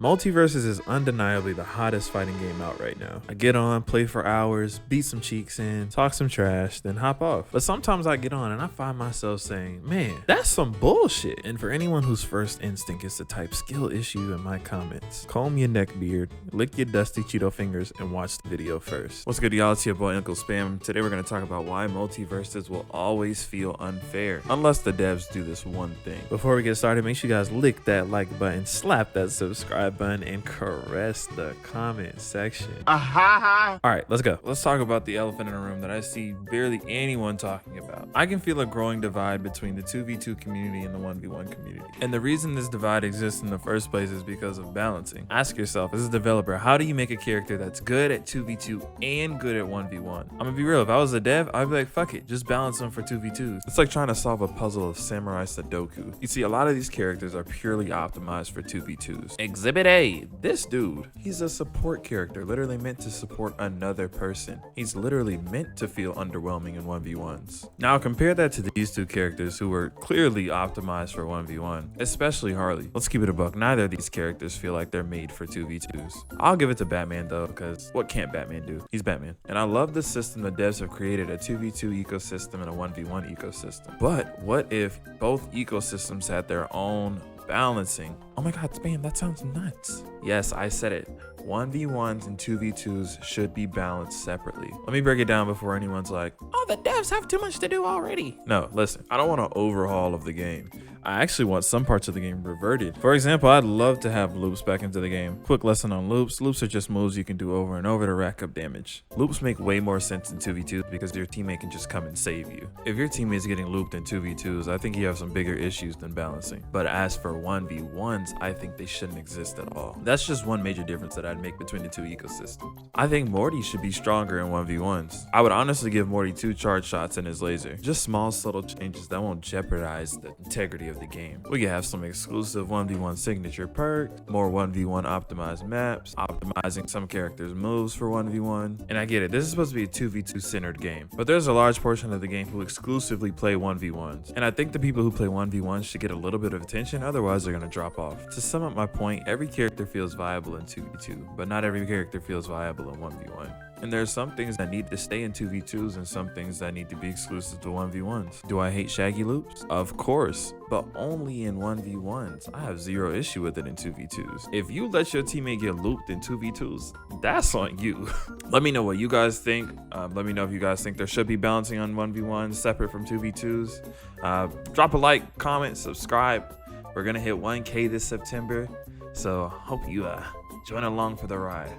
MultiVersus is undeniably the hottest fighting game out right now. I get on, play for hours, beat some cheeks in, talk some trash, then hop off. But sometimes I get on and I find myself saying, man, that's some bullshit. And for anyone whose first instinct is to type skill issue in my comments, comb your neck beard, lick your dusty Cheeto fingers, and watch the video first. What's good, y'all? It's your boy UncleSpam. Today we're going to talk about why MultiVersus will always feel unfair, unless the devs do this one thing. Before we get started, make sure you guys lick that like button, slap that subscribe button, and caress the comment section. All right, let's go. Let's talk about the elephant in the room that I see barely anyone talking about. I can feel a growing divide between the 2v2 community and the 1v1 community. And the reason this divide exists in the first place is because of balancing. Ask yourself, as a developer, how do you make a character that's good at 2v2 and good at 1v1? I'm gonna be real, if I was a dev, I'd be like, fuck it, just balance them for 2v2s. It's like trying to solve a puzzle of samurai Sudoku. You see, a lot of these characters are purely optimized for 2v2s. Exhibit A, this dude, he's a support character, literally meant to support another person. He's literally meant to feel underwhelming in 1v1s. Now compare that to these two characters who were clearly optimized for 1v1, especially Harley. Let's keep it a buck, neither of these characters feel like they're made for 2v2s. I'll give it to Batman though, because what can't Batman do? He's Batman. And I love the system the devs have created, a 2v2 ecosystem and a 1v1 ecosystem. But what if both ecosystems had their own balancing? Oh my god, Spam, that sounds nuts. Yes, I said it. 1v1s and 2v2s should be balanced separately. Let me break it down before anyone's like, oh, the devs have too much to do already. No, listen, I don't want an overhaul of the game. I actually want some parts of the game reverted. For example, I'd love to have loops back into the game. Quick lesson on loops. Loops are just moves you can do over and over to rack up damage. Loops make way more sense in 2v2s because your teammate can just come and save you. If your teammate's getting looped in 2v2s, I think you have some bigger issues than balancing. But as for 1v1s, I think they shouldn't exist at all. That's just one major difference that I'd make between the two ecosystems. I think Morty should be stronger in 1v1s. I would honestly give Morty 2 charge shots in his laser. Just small subtle changes that won't jeopardize the integrity of the game. We could have some exclusive 1v1 signature perks, more 1v1 optimized maps, optimizing some characters' moves for 1v1. And I get it, this is supposed to be a 2v2 centered game, but there's a large portion of the game who exclusively play 1v1s. And I think the people who play 1v1s should get a little bit of attention, otherwise they're gonna drop off. To sum up my point, every character feels viable in 2v2, but not every character feels viable in 1v1. And there are some things that need to stay in 2v2s and some things that need to be exclusive to 1v1s. Do I hate shaggy loops? Of course, but only in 1v1s. I have zero issue with it in 2v2s. If you let your teammate get looped in 2v2s, that's on you. Let me know what you guys think. Let me know if you guys think there should be balancing on 1v1s separate from 2v2s. Drop a like, comment, subscribe. We're gonna hit 1K this September, so hope you join along for the ride.